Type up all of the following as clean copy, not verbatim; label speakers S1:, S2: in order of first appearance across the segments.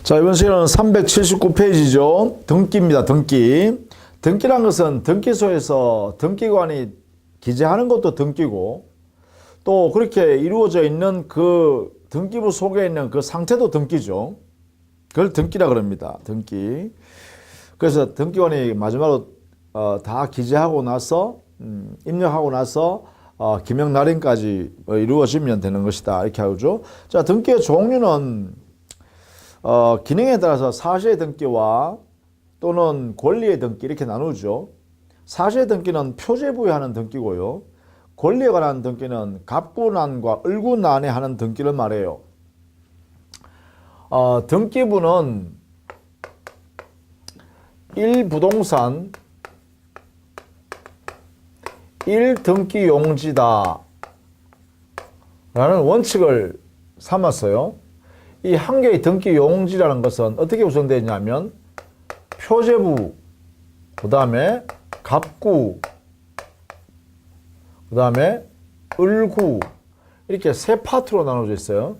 S1: 자, 이번 시간은 379페이지죠. 등기입니다. 등기. 등기란 것은 등기소에서 등기관이 기재하는 것도 등기고, 또 그렇게 이루어져 있는 그 등기부 속에 있는 그 상태도 등기죠. 그걸 등기라 그럽니다. 등기. 그래서 등기관이 마지막으로 다 기재하고 나서 입력하고 나서 기명 날인까지 이루어지면 되는 것이다. 이렇게 하죠. 자, 등기의 종류는 기능에 따라서 사실의 등기와 또는 권리의 등기 이렇게 나누죠. 사실의 등기는 표제 부여하는 등기고요. 권리에 관한 등기는 갑구난과 을구난에 하는 등기를 말해요. 등기부는 1부동산 1등기용지다 라는 원칙을 삼았어요. 이 한 개의 등기용지라는 것은 어떻게 구성되어 있냐면 표제부, 그 다음에 갑구, 그 다음에 을구 이렇게 세 파트로 나눠져 있어요.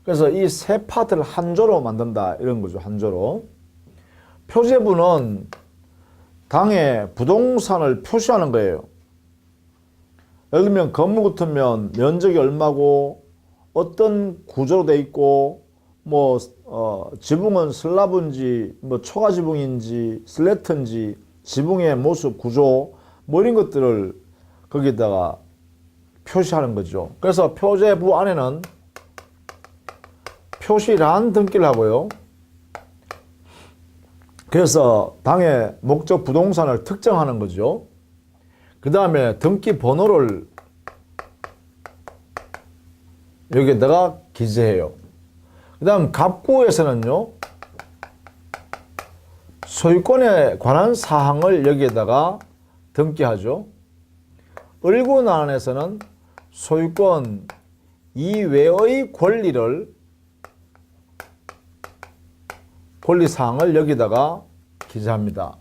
S1: 그래서 이 세 파트를 한 조로 만든다 이런 거죠. 한 조로. 표제부는 당의 부동산을 표시하는 거예요. 예를 들면 건물 같으면 면적이 얼마고 어떤 구조로 돼 있고 지붕은 슬라브인지 초가 지붕인지 슬래트인지 지붕의 모습 구조 이런 것들을 거기다가 표시하는 거죠. 그래서 표제부 안에는 표시란 등기를 하고요. 그래서 당의 목적 부동산을 특정하는 거죠. 그 다음에 등기 번호를 여기에다가 기재해요. 그 다음 갑구에서는요, 소유권에 관한 사항을 여기에다가 등기하죠. 을구난에서는 소유권 이외의 권리사항을 여기다가 기재합니다.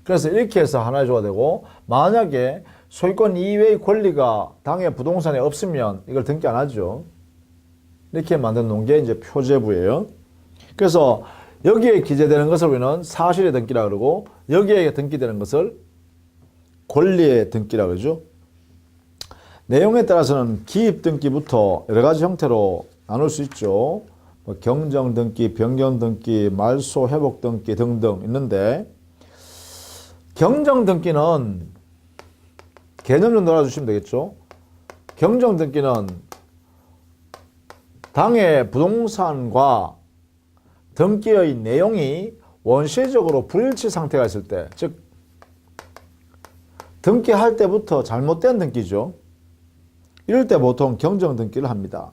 S1: 그래서 이렇게 해서 하나의 조가 되고, 만약에 소유권 이외의 권리가 당의 부동산에 없으면 이걸 등기 안 하죠. 이렇게 만든 놓은 게 이제 표제부예요. 그래서 여기에 기재되는 것을 우리는 사실의 등기라 그러고, 여기에 등기되는 것을 권리의 등기라 그러죠. 내용에 따라서는 기입 등기부터 여러 가지 형태로 나눌 수 있죠. 경정 등기, 변경 등기, 말소 회복 등기 등등 있는데, 경정 등기는 개념 좀 알아주시면 되겠죠. 경정 등기는 당의 부동산과 등기의 내용이 원시적으로 불일치 상태가 있을 때, 즉 등기할 때부터 잘못된 등기죠. 이럴 때 보통 경정 등기를 합니다.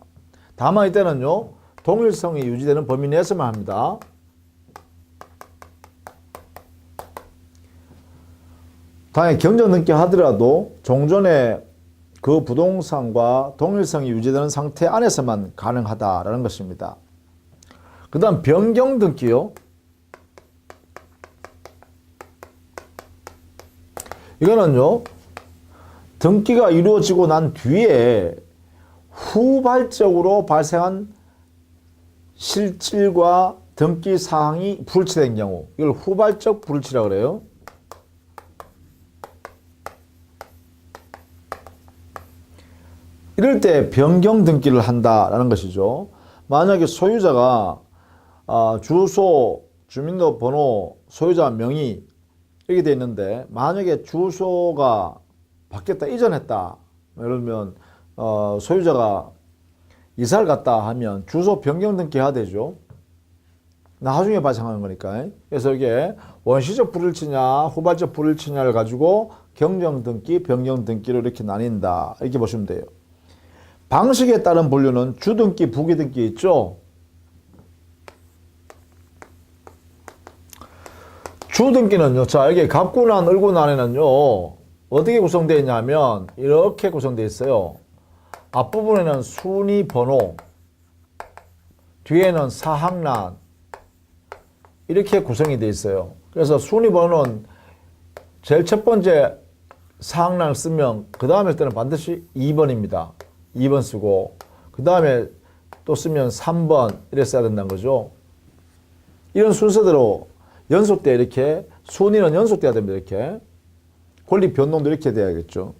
S1: 다만 이때는요, 동일성이 유지되는 범위 내에서만 합니다. 당연히 경정 등기 하더라도 종전에 그 부동산과 동일성이 유지되는 상태 안에서만 가능하다라는 것입니다. 그 다음 변경 등기요. 이거는요, 등기가 이루어지고 난 뒤에 후발적으로 발생한 실질과 등기 사항이 불일치된 경우, 이걸 후발적 불일치라고 그래요. 이럴 때 변경 등기를 한다라는 것이죠. 만약에 소유자가 주소, 주민등록번호, 소유자 명의 이렇게 돼 있는데, 만약에 주소가 바뀌었다, 이전했다, 예를 들면 소유자가 이사를 갔다 하면 주소 변경 등기해야 되죠. 나중에 발생하는 거니까. 그래서 이게 원시적 불일치냐 후발적 불일치냐를 가지고 경정 등기, 변경 등기를 이렇게 나뉜다, 이렇게 보시면 돼요. 방식에 따른 분류는 주등기, 부기등기 있죠. 주등기는요, 자, 여기 갑구난, 을구난에는요, 어떻게 구성되어 있냐면, 이렇게 구성되어 있어요. 앞부분에는 순위 번호, 뒤에는 사항란, 이렇게 구성이 되어 있어요. 그래서 순위 번호는 제일 첫 번째 사항란을 쓰면, 그 다음에 때는 반드시 2번입니다. 2번 쓰고, 그 다음에 또 쓰면 3번 이래 써야 된다는 거죠. 이런 순서대로 연속돼 이렇게 순위는 연속돼야 됩니다. 이렇게 권리 변동도 이렇게 돼야겠죠.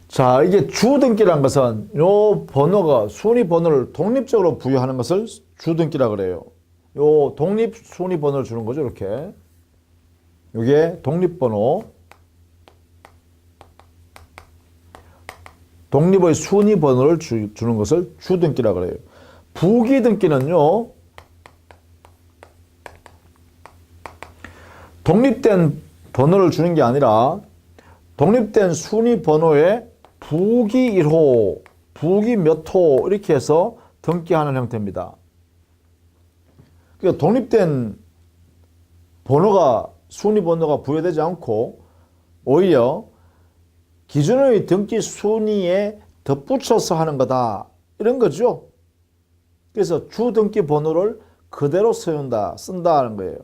S1: 자, 이게 주등기란 것은 요 번호가 순위 번호를 독립적으로 부여하는 것을 주등기라 그래요. 요 독립 순위 번호를 주는 거죠. 이렇게 이게 독립번호, 독립의 순위 번호를 주는 것을 주등기라 그래요. 부기등기는요, 독립된 번호를 주는 게 아니라 독립된 순위 번호에 부기 1호, 부기 몇 호 이렇게 해서 등기하는 형태입니다. 그러니까 독립된 번호가 순위 번호가 부여되지 않고 오히려 기존의 등기 순위에 덧붙여서 하는 거다 이런 거죠. 그래서 주등기 번호를 그대로 쓴다는 거예요.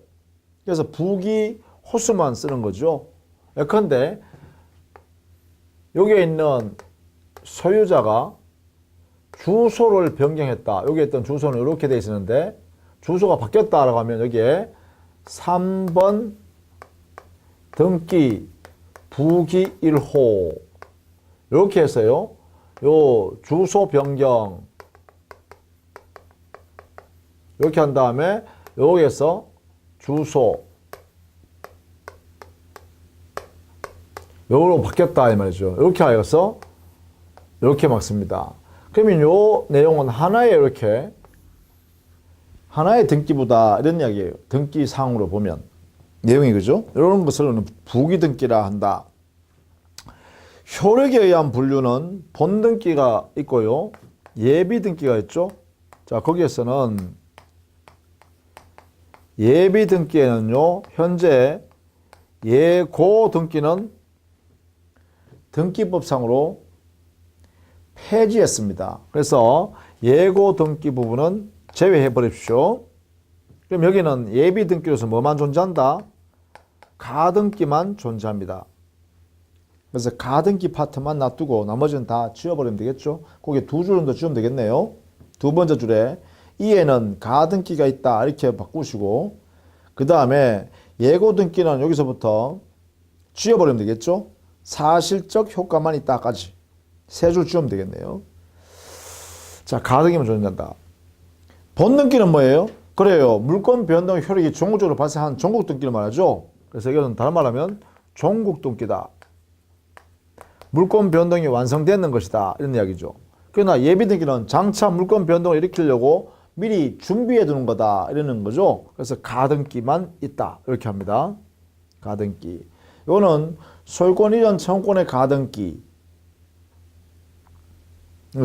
S1: 그래서 부기 호수만 쓰는 거죠. 예컨대 여기에 있는 소유자가 주소를 변경했다. 여기에 있던 주소는 이렇게 되어 있었는데 주소가 바뀌었다라고 하면 여기에 3번 등기 부기 1호 이렇게 해서요. 요 주소 변경 이렇게 한 다음에 여기에서 주소 요로 바뀌었다 이 말이죠. 이렇게 하여서 이렇게 막습니다. 그러면 요 내용은 하나의 이렇게 하나의 등기부다 이런 이야기예요. 등기상으로 보면 내용이 그죠? 이런 것을 부기등기라 한다. 효력에 의한 분류는 본등기가 있고요. 예비등기가 있죠. 자, 거기에서는 예비등기에는요. 현재 예고등기는 등기법상으로 폐지했습니다. 그래서 예고등기 부분은 제외해 버립시오. 그럼 여기는 예비등기로서 뭐만 존재한다? 가등기만 존재합니다. 그래서 가등기 파트만 놔두고 나머지는 다 지워버리면 되겠죠. 거기에 두 줄 정도 지우면 되겠네요. 두 번째 줄에 이에는 가등기가 있다 이렇게 바꾸시고 그 다음에 예고등기는 여기서부터 지워버리면 되겠죠. 사실적 효과만 있다까지 세 줄 지우면 되겠네요. 자, 가등기만 존재한다. 본등기는 뭐예요? 그래요. 물권 변동 효력이 종국적으로 발생한 종국등기를 말하죠. 그래서 이것은 다른 말하면 종국등기다. 물권 변동이 완성되는 것이다. 이런 이야기죠. 그러나 예비등기는 장차 물권 변동을 일으키려고 미리 준비해 두는 거다. 이러는 거죠. 그래서 가등기만 있다. 이렇게 합니다. 가등기. 이거는 소유권 이전 청구권의 가등기.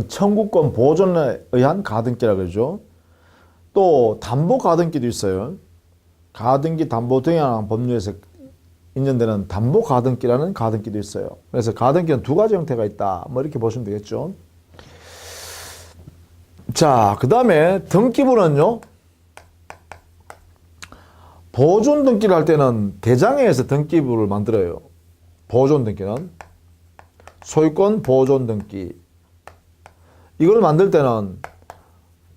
S1: 청구권 보존에 의한 가등기라고 그러죠. 또 담보 가등기도 있어요. 가등기 담보 등양 법률에서 인정되는 담보 가등기라는 가등기도 있어요. 그래서 가등기는 두 가지 형태가 있다. 뭐 이렇게 보시면 되겠죠. 자, 그 다음에 등기부는요. 보존 등기를 할 때는 대장에서 등기부를 만들어요. 보존 등기는 소유권 보존 등기. 이걸 만들 때는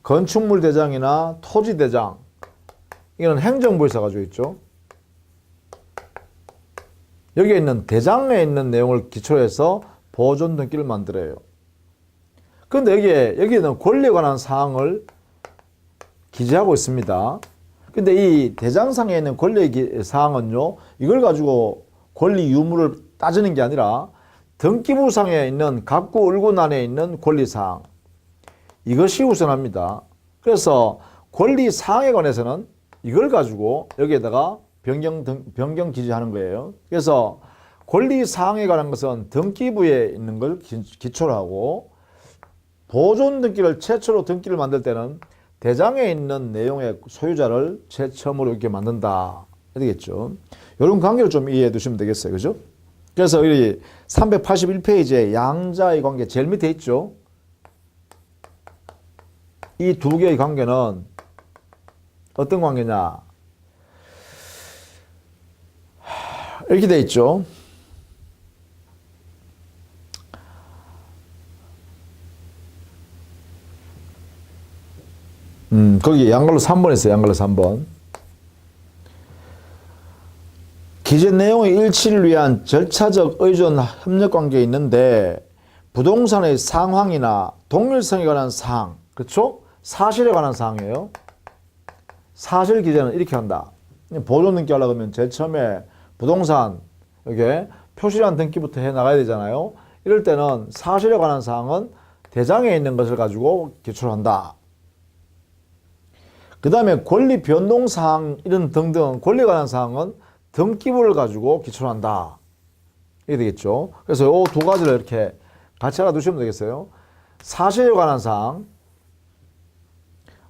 S1: 건축물 대장이나 토지 대장, 이거는 행정부에서 가지고 있죠. 여기에 있는 대장에 있는 내용을 기초로 해서 보존 등기를 만들어요. 그런데 여기에는 권리에 관한 사항을 기재하고 있습니다. 근데 이 대장상에 있는 권리 사항은요, 이걸 가지고 권리 유무를 따지는 게 아니라 등기부상에 있는 각구 을구난에 있는 권리 사항, 이것이 우선합니다. 그래서 권리 사항에 관해서는 이걸 가지고 여기에다가 변경 기재하는 거예요. 그래서 권리 사항에 관한 것은 등기부에 있는 걸 기초로 하고 보존 등기를 최초로 등기를 만들 때는 대장에 있는 내용의 소유자를 최첨으로 이렇게 만든다. 되겠죠. 이런 관계를 좀 이해해 두시면 되겠어요. 그죠? 그래서 이 381페이지에 양자의 관계 제일 밑에 있죠. 이 두 개의 관계는 어떤 관계냐? 이렇게 돼 있죠. 거기 양갈로 3번 있어요. 양갈로 3번. 기재 내용의 일치를 위한 절차적 의존 협력 관계에 있는데 부동산의 상황이나 동일성에 관한 사항, 그렇죠? 사실에 관한 사항이에요. 사실 기재는 이렇게 한다. 보존 등기 하려고 하면 제일 처음에 부동산 이렇게 표시란 등기부터 해 나가야 되잖아요. 이럴 때는 사실에 관한 사항은 대장에 있는 것을 가지고 기출한다. 그 다음에 권리 변동 사항 이런 등등 권리에 관한 사항은 등기부를 가지고 기출한다. 이게 되겠죠. 그래서 이 두 가지를 이렇게 같이 알아두시면 되겠어요. 사실에 관한 사항,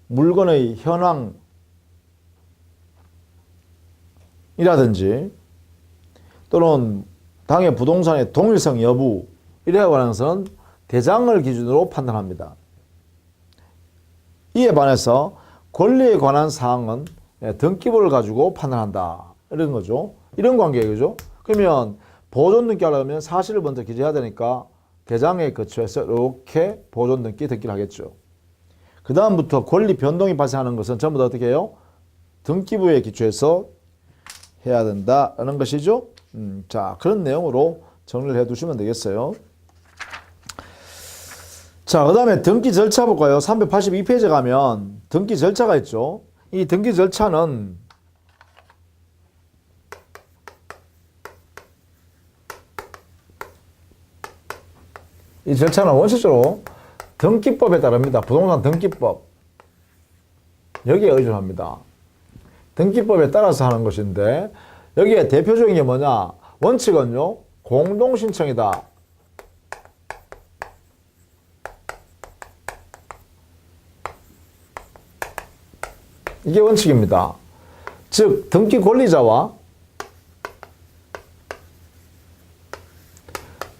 S1: 물건의 현황이라든지 또는 당해 부동산의 동일성 여부 이래 관한 것은 대장을 기준으로 판단합니다. 이에 반해서 권리에 관한 사항은 등기부를 가지고 판단한다. 이런 거죠. 이런 관계예요. 그죠? 그러면 보존 등기 하려면 사실을 먼저 기재해야 되니까 대장에 거쳐서 이렇게 보존 등기 등기를 하겠죠. 그 다음부터 권리 변동이 발생하는 것은 전부 다 어떻게 해요? 등기부에 기초해서 해야 된다라는 것이죠. 자, 그런 내용으로 정리를 해 두시면 되겠어요. 자, 그 다음에 등기 절차 볼까요? 382페이지 가면 등기 절차가 있죠. 이 등기 절차는 이 절차는 원칙적으로 등기법에 따릅니다. 부동산 등기법. 여기에 의존합니다. 등기법에 따라서 하는 것인데 여기에 대표적인 게 뭐냐? 원칙은요. 공동신청이다. 이게 원칙입니다. 즉 등기 권리자와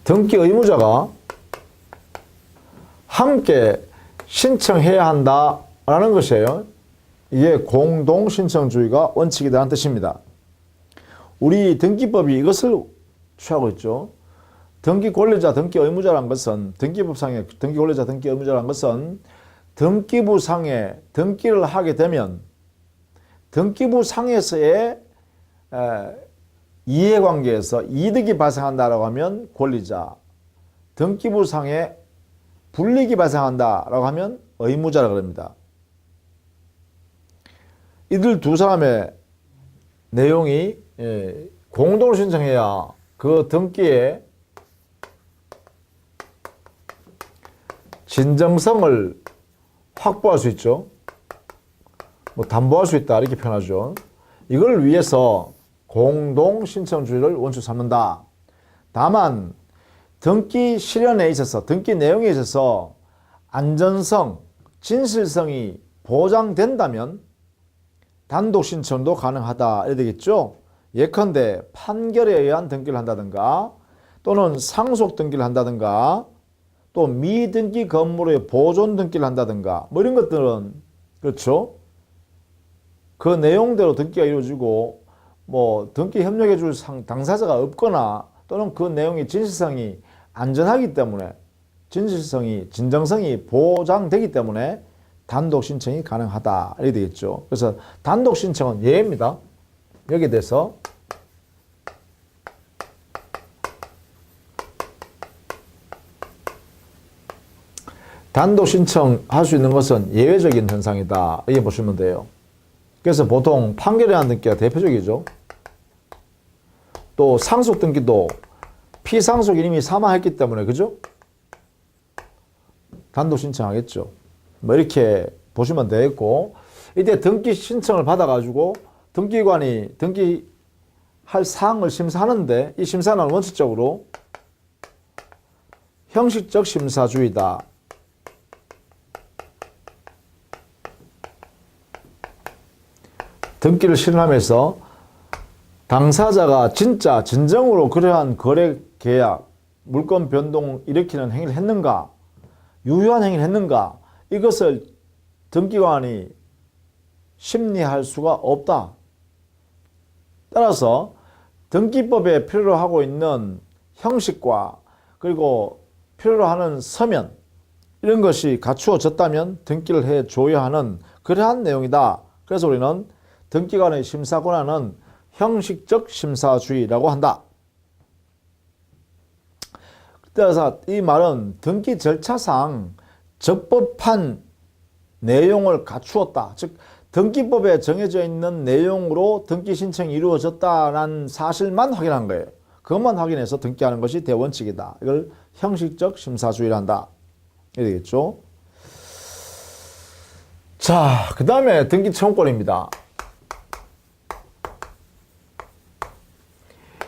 S1: 등기 의무자가 함께 신청해야 한다라는 것이에요. 이게 공동신청주의가 원칙이라는 뜻입니다. 우리 등기법이 이것을 취하고 있죠. 등기 권리자, 등기 의무자란 것은 등기법상의 등기 권리자, 등기 의무자란 것은 등기부상에 등기를 하게 되면 등기부상에서의 이해관계에서 이득이 발생한다라고 하면 권리자, 등기부상에 불이익이 발생한다라고 하면 의무자라고 합니다. 이들 두 사람의 내용이 공동으로 신청해야 그 등기에 진정성을 확보할 수 있죠. 뭐 담보할 수 있다 이렇게 표현하죠. 이걸 위해서 공동신청주의를 원칙 삼는다. 다만 등기 실현에 있어서 등기 내용에 있어서 안전성, 진실성이 보장된다면 단독 신청도 가능하다 이래 되겠죠. 예컨대 판결에 의한 등기를 한다든가 또는 상속 등기를 한다든가 또 미등기 건물의 보존 등기를 한다든가 뭐 이런 것들은 그렇죠. 그 내용대로 등기가 이루어지고 뭐 등기 협력해 줄 당사자가 없거나 또는 그 내용의 진실성이 안전하기 때문에 진정성이 보장되기 때문에 단독 신청이 가능하다 이렇게 되겠죠. 그래서 단독 신청은 예입니다. 여기에 대해서 단독 신청할 수 있는 것은 예외적인 현상이다 이렇게 보시면 돼요. 그래서 보통 판결에 대한 등기가 대표적이죠. 또 상속 등기도 피상속인 이미 사망했기 때문에 그죠? 단독 신청하겠죠. 뭐 이렇게 보시면 되겠고 이때 등기 신청을 받아가지고 등기관이 등기할 사항을 심사하는데 이 심사는 원칙적으로 형식적 심사주의다. 등기를 실현하면서 당사자가 진정으로 그러한 거래 계약, 물건 변동 일으키는 행위를 했는가, 유효한 행위를 했는가, 이것을 등기관이 심리할 수가 없다. 따라서 등기법에 필요로 하고 있는 형식과 그리고 필요로 하는 서면, 이런 것이 갖추어졌다면 등기를 해줘야 하는 그러한 내용이다. 그래서 우리는 등기관의 심사 권한은 형식적 심사주의라고 한다. 그래서 이 말은 등기 절차상 적법한 내용을 갖추었다. 즉 등기법에 정해져 있는 내용으로 등기 신청이 이루어졌다는 사실만 확인한 거예요. 그것만 확인해서 등기하는 것이 대원칙이다. 이걸 형식적 심사주의를 한다. 이렇게 되겠죠. 자, 그 다음에 등기 청구권입니다.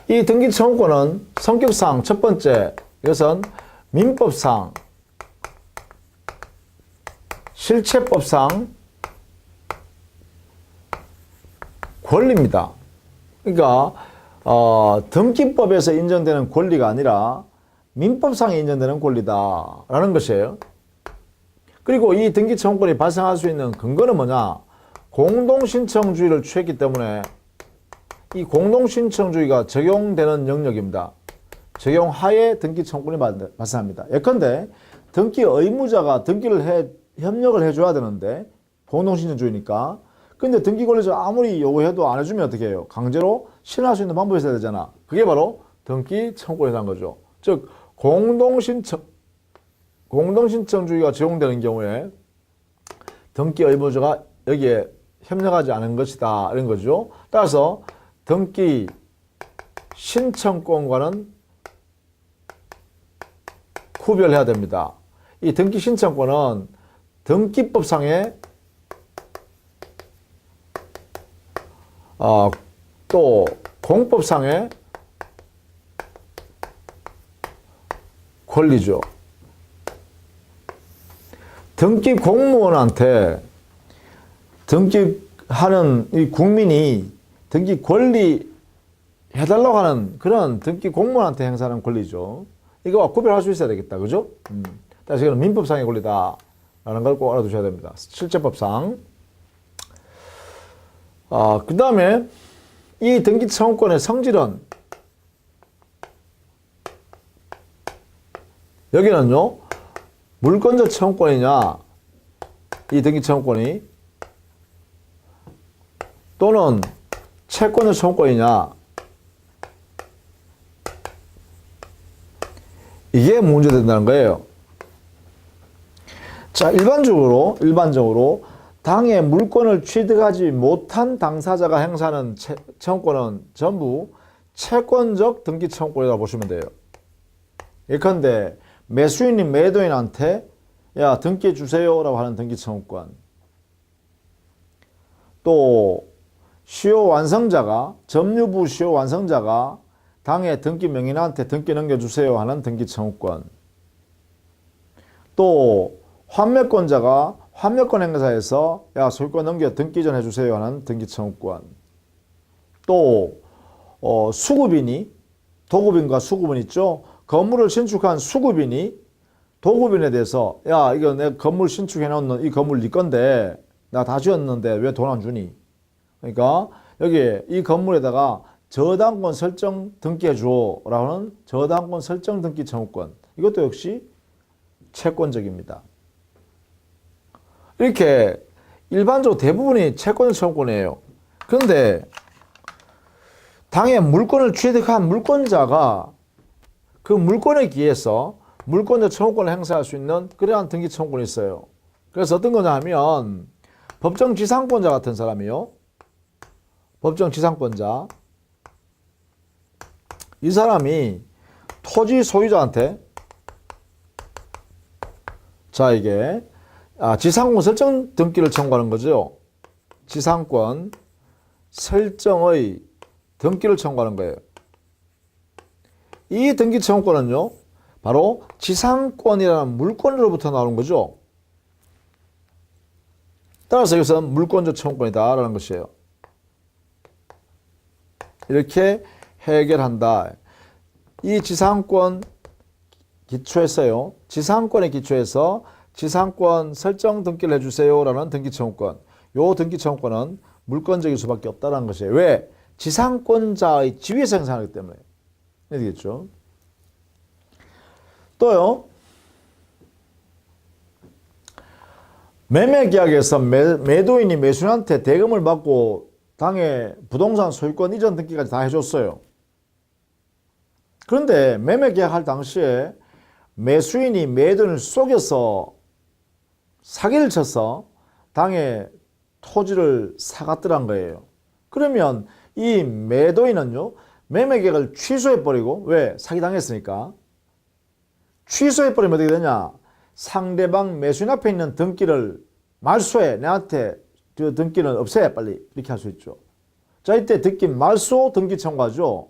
S1: 이 등기 청구권은 성격상 첫 번째, 이것은 민법상, 실체법상 권리입니다. 그러니까 등기법에서 인정되는 권리가 아니라 민법상에 인정되는 권리다라는 것이에요. 그리고 이 등기 청구권이 발생할 수 있는 근거는 뭐냐? 공동신청주의를 취했기 때문에 이 공동신청주의가 적용되는 영역입니다. 적용하에 등기 청구권이 발생합니다. 예컨대 등기 의무자가 등기를 협력을 해줘야 되는데 공동신청주의니까. 근데 등기 권리자가 아무리 요구해도 안 해주면 어떻게 해요? 강제로 실행할 수 있는 방법이 있어야 되잖아. 그게 바로 등기 청구권이라는 거죠. 즉 공동신청주의가 적용되는 경우에 등기 의무자가 여기에 협력하지 않은 것이다. 이런 거죠. 따라서 등기 신청권과는 구별해야 됩니다. 이 등기 신청권은 등기법상의 또 공법상의 권리죠. 등기 공무원한테 등기하는 이 국민이 등기 권리 해달라고 하는 그런 등기 공무원한테 행사하는 권리죠. 이거 구별할 수 있어야 되겠다. 그죠? 따라서 이거는 민법상의 권리다라는 걸 꼭 알아두셔야 됩니다. 실제법상. 그 다음에 이 등기 청구권의 성질은 여기는요, 물권적 청구권이냐, 이 등기 청구권이 또는 채권적 청구권이냐, 이게 문제된다는 거예요. 자, 일반적으로 당의 물권을 취득하지 못한 당사자가 행사하는 청구권은 전부 채권적 등기 청구권이라고 보시면 돼요. 예컨대 매수인이 매도인한테 야 등기해 주세요라고 하는 등기 청구권, 또 시효 완성자가 점유부 시효 완성자가 당의 등기 명인한테 등기 넘겨주세요 하는 등기 청구권, 또 환매권자가 환매권 행사에서 야 소유권 넘겨 등기 전 해주세요 하는 등기 청구권, 또 수급인이 도급인과 수급인 있죠. 건물을 신축한 수급인이 도급인에 대해서 야 이거 내 건물 신축해 놓는 이 건물 네 건데 나 다 지었는데 왜 돈 안 주니? 그러니까 여기 이 건물에다가 저당권 설정 등기해 줘 라는 저당권 설정 등기 청구권, 이것도 역시 채권적입니다. 이렇게 일반적으로 대부분이 채권 청구권이에요. 그런데 당의 물권을 취득한 물권자가 그 물권에 기해서 물권자 청구권을 행사할 수 있는 그러한 등기 청구권이 있어요. 그래서 어떤 거냐 하면 법정 지상권자 같은 사람이요. 법정 지상권자. 이 사람이 토지 소유자한테 자 이게 지상권 설정 등기를 청구하는 거죠. 지상권 설정의 등기를 청구하는 거예요. 이 등기 청구권은요, 바로 지상권이라는 물권으로부터 나오는 거죠. 따라서 이것은 물권적 청구권이다라는 것이에요. 이렇게 해결한다. 이 지상권 기초에서요, 지상권에 기초해서 지상권 설정 등기를 해주세요라는 등기 청구권. 요 등기 청구권은 물권적일 수밖에 없다는 것이에요. 왜? 지상권자의 지위에서 행사하기 때문에. 되겠죠. 또요, 매매계약에서 매도인이 매수인한테 대금을 받고 당해 부동산 소유권 이전 등기까지 다 해줬어요. 그런데 매매계약할 당시에 매수인이 매도인을 속여서 사기를 쳐서 당해 토지를 사갔더란 거예요. 그러면 이 매도인은요, 매매계약을 취소해버리고, 왜? 사기당했으니까. 취소해버리면 어떻게 되냐? 상대방 매수인 앞에 있는 등기를 말소해. 내한테 그 등기는 없애. 빨리. 이렇게 할 수 있죠. 자, 이때 등기 말소 등기 청구하죠.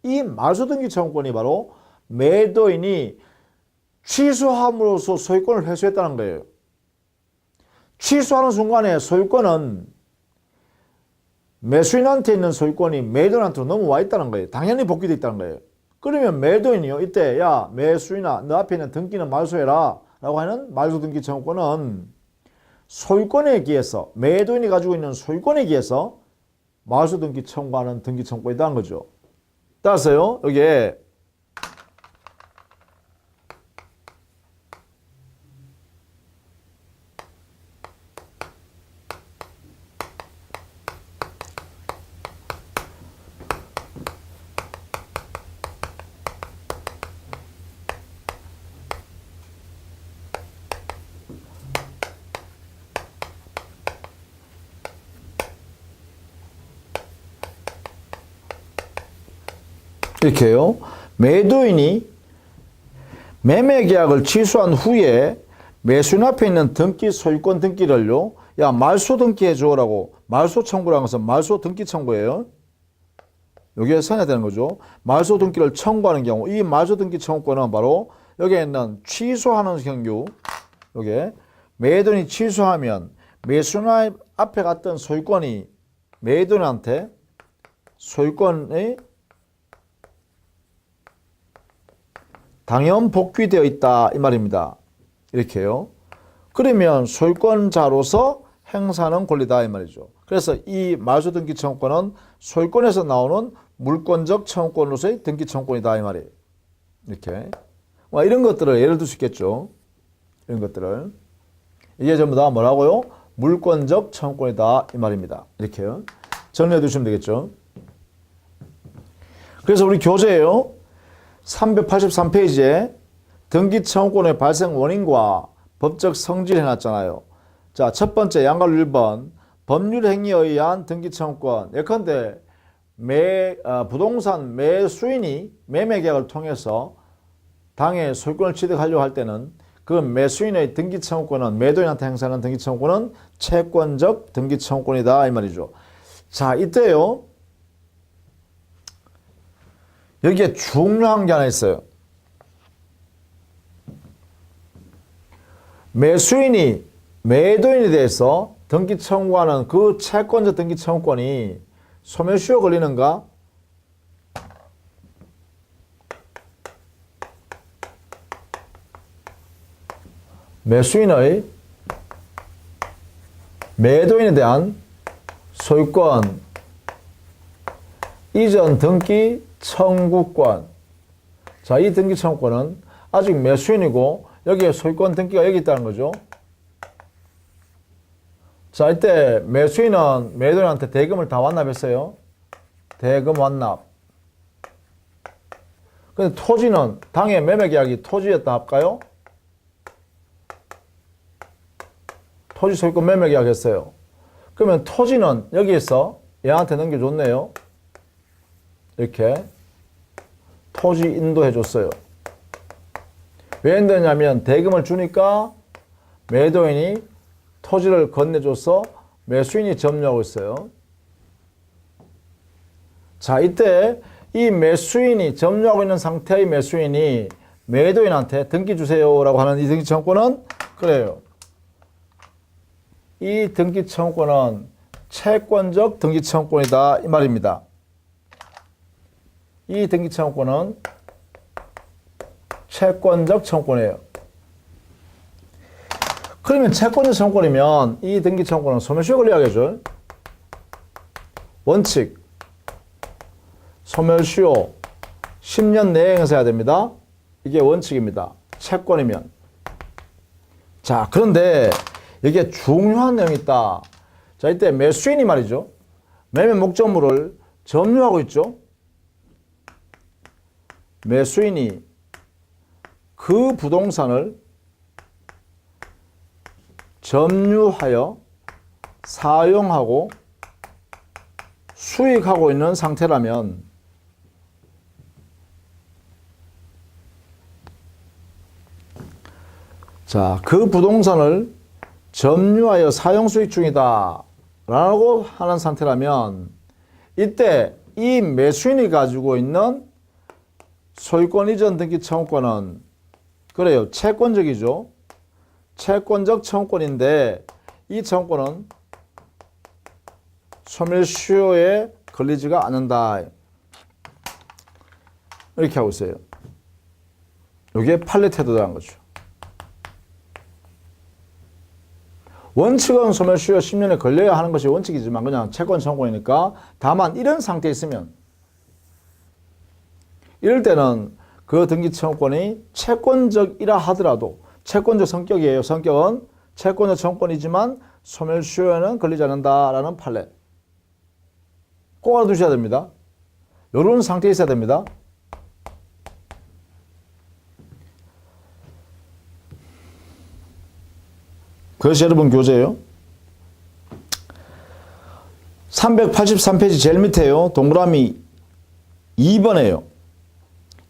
S1: 이 말소 등기 청구권이 바로 매도인이 취소함으로써 소유권을 회수했다는 거예요. 취소하는 순간에 소유권은 매수인한테 있는 소유권이 매도인한테로 넘어와 있다는 거예요. 당연히 복귀되어 있다는 거예요. 그러면 매도인이요, 이때 야 매수인아 너 앞에 있는 등기는 말소해라 라고 하는 말소 등기 청구권은 소유권에 기해서, 매도인이 가지고 있는 소유권에 기해서 말소 등기 청구하는 등기 청구권이 있다는 거죠. 따라서요, 여기에 이렇게요. 매도인이 매매계약을 취소한 후에 매수인 앞에 있는 등기 소유권 등기를요, 야 말소 등기해 줘라고, 말소 청구라는 것은 말소 등기 청구예요. 여기에 써야 되는 거죠. 말소 등기를 청구하는 경우, 이 말소 등기 청구권은 바로 여기에 있는 취소하는 경우, 여기에 매도인이 취소하면 매수인 앞에 갔던 소유권이 매도인한테 소유권의 당연 복귀되어 있다 이 말입니다. 이렇게요. 그러면 소유권자로서 행사하는 권리다 이 말이죠. 그래서 이 말소 등기 청구권은 소유권에서 나오는 물권적 청구권으로서의 등기 청구권이다 이 말이에요. 이렇게 이런 것들을 예를 들 수 있겠죠. 이런 것들을 이게 전부 다 뭐라고요? 물권적 청구권이다 이 말입니다. 이렇게요. 정리해 두시면 되겠죠. 그래서 우리 교재예요. 383페이지에 등기 청구권의 발생 원인과 법적 성질 해놨잖아요. 자, 첫 번째 양가로 1번 법률 행위에 의한 등기 청구권. 예컨대 부동산 매수인이 매매계약을 통해서 당해 소유권을 취득하려고 할 때는 그 매수인의 등기 청구권은, 매도인한테 행사하는 등기 청구권은 채권적 등기 청구권이다 이 말이죠. 자, 이때요, 여기에 중요한 게 하나 있어요. 매수인이 매도인에 대해서 등기 청구하는 그 채권적 등기 청구권이 소멸시효 걸리는가? 매수인의 매도인에 대한 소유권 이전 등기 청구권. 자, 이 등기 청구권은 아직 매수인이고 여기에 소유권 등기가 여기 있다는 거죠. 자, 이때 매수인은 매도인한테 대금을 다 완납했어요. 대금 완납. 근데 토지는 당해 매매계약이 토지였다 할까요? 토지 소유권 매매계약 했어요. 그러면 토지는 여기에서 얘한테 넘겨줬네요. 이렇게 토지 인도해 줬어요. 왜 인도했냐면 대금을 주니까 매도인이 토지를 건네줘서 매수인이 점유하고 있어요. 자, 이때 이 매수인이 점유하고 있는 상태의 매수인이 매도인한테 등기 주세요라고 하는 이 등기 청구권은 그래요. 이 등기 청구권은 채권적 등기 청구권이다 이 말입니다. 이 등기 청구권은 채권적 청구권이에요. 그러면 채권적 청구권이면 이 등기 청구권은 소멸시효 걸려야겠죠. 원칙 소멸시효 10년 내에 행사해야 됩니다. 이게 원칙입니다. 채권이면. 자, 그런데 여기에 중요한 내용이 있다. 자, 이때 매수인이 말이죠. 매매 목적물을 점유하고 있죠. 매수인이 그 부동산을 점유하여 사용하고 수익하고 있는 상태라면 자, 그 부동산을 점유하여 사용 수익 중이다 라고 하는 상태라면 이때 이 매수인이 가지고 있는 소유권 이전 등기 청구권은 그래요. 채권적이죠. 채권적 청구권인데 이 청구권은 소멸시효에 걸리지가 않는다. 이렇게 하고 있어요. 이게 판례 태도라는 거죠. 원칙은 소멸시효 10년에 걸려야 하는 것이 원칙이지만 그냥 채권 청구권이니까 다만 이런 상태에 있으면 이럴 때는 그 등기 청구권이 채권적이라 하더라도 채권적 성격이에요. 성격은 채권적 청구권이지만 소멸시효에는 걸리지 않는다라는 판례. 꼭 알아두셔야 됩니다. 이런 상태에 있어야 됩니다. 그것이 여러분 교재예요. 383페이지 제일 밑에요. 동그라미 2번에요.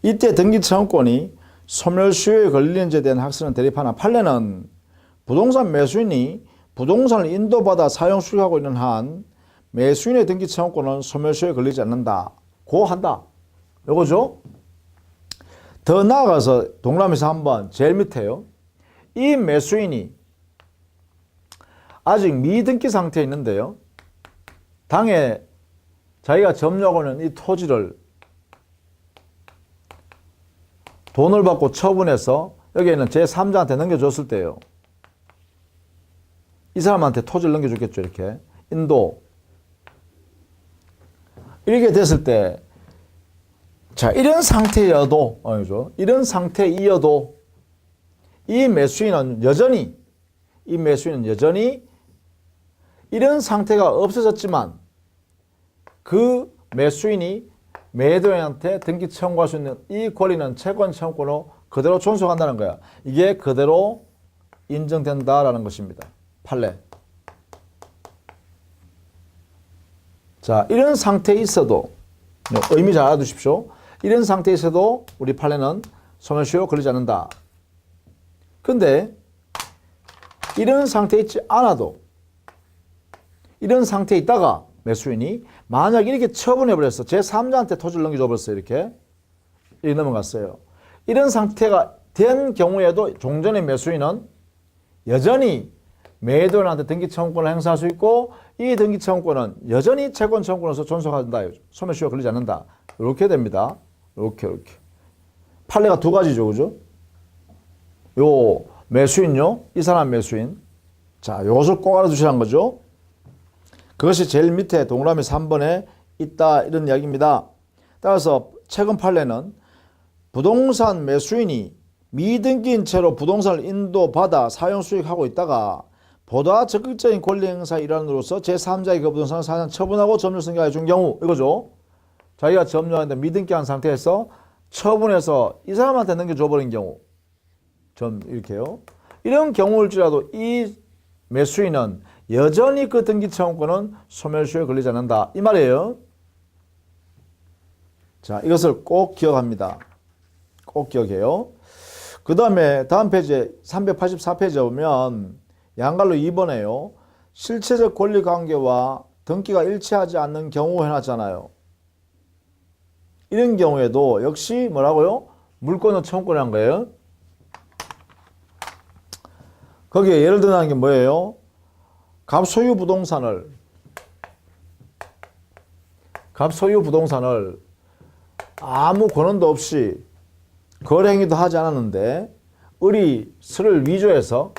S1: 이때 등기 청구권이 소멸시효에 걸리는지에 대한 학설은 대립하나 판례는 부동산 매수인이 부동산을 인도받아 사용 수익하고 있는 한 매수인의 등기 청구권은 소멸시효에 걸리지 않는다. 고 한다. 요거죠. 더 나아가서 동그라미에서 한번 제일 밑에요. 이 매수인이 아직 미등기 상태에 있는데요. 당에 자기가 점유하고 있는 이 토지를 돈을 받고 처분해서 여기에는 제3자한테 넘겨줬을 때요. 이 사람한테 토지를 넘겨줬겠죠. 이렇게 인도. 이렇게 됐을 때 자, 이런 상태여도 이런 상태이어도 이 매수인은 여전히 이런 상태가 없어졌지만 그 매수인이 매도인한테 등기 청구할 수 있는 이 권리는 채권 청구권으로 그대로 존속한다는 거야. 이게 그대로 인정된다라는 것입니다. 판례. 자, 이런 상태에 있어도 의미 잘 알아두십시오. 이런 상태에 있어도 우리 판례는 소멸시효 걸리지 않는다. 근데 이런 상태에 있지 않아도 이런 상태에 있다가 매수인이 만약 이렇게 처분해버렸어. 제3자한테 토지를 넘겨줘버렸어요. 이렇게 넘어갔어요. 이런 상태가 된 경우에도 종전의 매수인은 여전히 매도인한테 등기 청구권을 행사할 수 있고 이 등기 청구권은 여전히 채권 청구권으로서 존속한다. 소멸시효가 걸리지 않는다. 이렇게 됩니다. 이렇게. 판례가 두 가지죠. 그죠? 요 매수인요. 이 사람 매수인. 자, 요것을 꼭 알아두시라는 거죠. 그것이 제일 밑에 동그라미 3번에 있다. 이런 이야기입니다. 따라서 최근 판례는 부동산 매수인이 미등기인 채로 부동산을 인도받아 사용 수익하고 있다가 보다 적극적인 권리 행사 일환으로서 제3자의 그 부동산을 사냥 처분하고 점유 승계해 준 경우 이거죠. 자기가 점유하는데 미등기한 상태에서 처분해서 이 사람한테 넘겨줘버린 경우 이렇게요. 이런 경우일지라도 이 매수인은 여전히 그 등기 청구권은 소멸시효에 걸리지 않는다. 이 말이에요. 자, 이것을 꼭 기억합니다. 꼭 기억해요. 그 다음에 다음 페이지에 384페이지에 보면 양갈로 2번에요. 실체적 권리관계와 등기가 일치하지 않는 경우 해놨잖아요. 이런 경우에도 역시 뭐라고요? 물권의 청구권이란 거예요. 거기에 예를 들어가는 게 뭐예요? 갑소유 부동산을 아무 권한도 없이 거래 행위도 하지 않았는데 을을 위조해서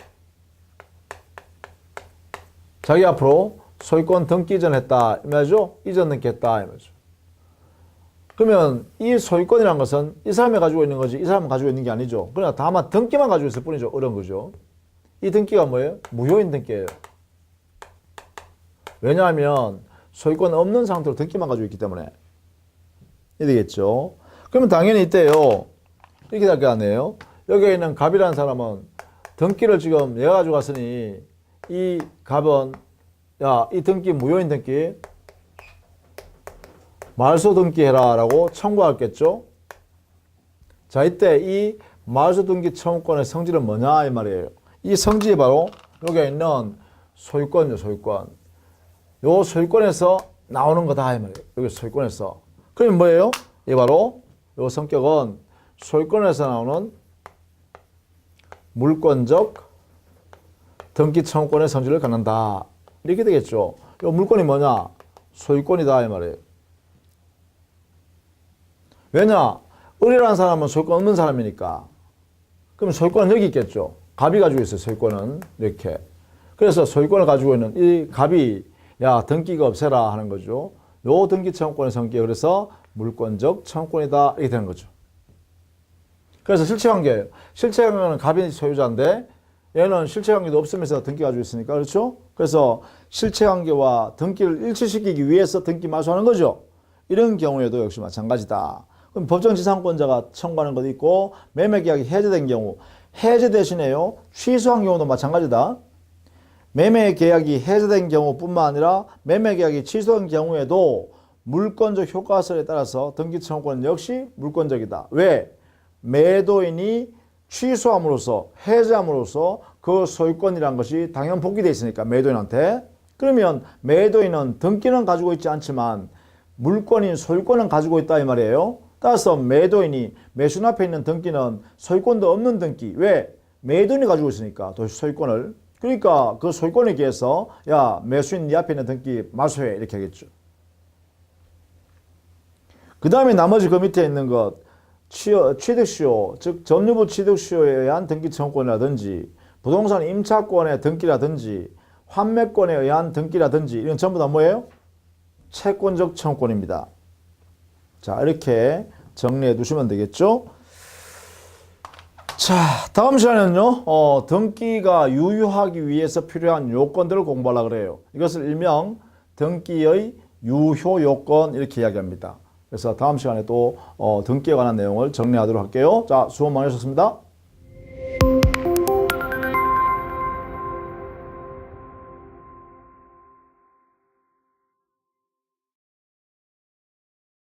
S1: 자기 앞으로 소유권 등기 이전했다 이 말이죠. 이전 등기했다 이 말이죠. 그러면 이 소유권이라는 것은 이 사람이 가지고 있는 거지 이 사람은 가지고 있는 게 아니죠. 그러나 다만 등기만 가지고 있을 뿐이죠. 이런 거죠. 이 등기가 뭐예요? 무효인 등기예요. 왜냐하면 소유권 없는 상태로 등기만 가지고 있기 때문에. 이게 되겠죠. 그러면 당연히 이때요. 이렇게 될 거 아니에요. 여기에 있는 갑이라는 사람은 등기를 지금 얘가 가지고 갔으니 이 갑은 야, 이 등기 무효인 등기 말소 등기해라 라고 청구하겠죠. 자, 이때 이 말소 등기 청구권의 성질은 뭐냐 이 말이에요. 이 성질이 바로 여기에 있는 소유권이죠. 소유권. 요 소유권에서 나오는 거다 이 말이에요. 여기 소유권에서. 그럼 뭐예요? 이 바로 요 성격은 소유권에서 나오는 물권적 등기 청구권의 성질을 갖는다. 이렇게 되겠죠. 요 물권이 뭐냐? 소유권이다 이 말이에요. 왜냐? 을이라는 사람은 소유권 없는 사람이니까. 그럼 소유권은 여기 있겠죠. 갑이 가지고 있어요. 소유권은 이렇게. 그래서 소유권을 가지고 있는 이 갑이 야 등기가 없애라 하는 거죠. 요 등기 청구권의 성격 그래서 물권적 청구권이다 이렇게 되는 거죠. 그래서 실체관계예요. 실체관계는 갑이 소유자인데 얘는 실체관계도 없으면서 등기 가지고 있으니까 그렇죠. 그래서 실체관계와 등기를 일치시키기 위해서 등기 말소하는 거죠. 이런 경우에도 역시 마찬가지다. 그럼 법정지상권자가 청구하는 것도 있고 매매계약이 해제된 경우 해제 대신에요 취소한 경우도 마찬가지다. 매매계약이 해제된 경우뿐만 아니라 매매계약이 취소한 경우에도 물권적 효과설에 따라서 등기청구권은 역시 물권적이다. 왜? 매도인이 취소함으로써 해제함으로써 그 소유권이란 것이 당연 복귀되어 있으니까 매도인한테. 그러면 매도인은 등기는 가지고 있지 않지만 물권인 소유권은 가지고 있다 이 말이에요. 따라서 매도인이 매수인 앞에 있는 등기는 소유권도 없는 등기. 왜? 매도인이 가지고 있으니까 소유권을. 그러니까 그 소유권에 기해서 야 매수인 네 앞에 있는 등기 말소해 이렇게 하겠죠. 그 다음에 나머지 그 밑에 있는 것 취득시효 즉 점유부 취득시효에 의한 등기 청구권이라든지 부동산 임차권의 등기라든지 환매권에 의한 등기라든지 이런 전부 다 뭐예요? 채권적 청구권입니다. 자 이렇게 정리해 두시면 되겠죠. 자 다음 시간에는요 등기가 유효하기 위해서 필요한 요건들을 공부하려고 그래요. 이것을 일명 등기의 유효 요건 이렇게 이야기합니다. 그래서 다음 시간에 또 등기에 관한 내용을 정리하도록 할게요. 자 수고 많으셨습니다.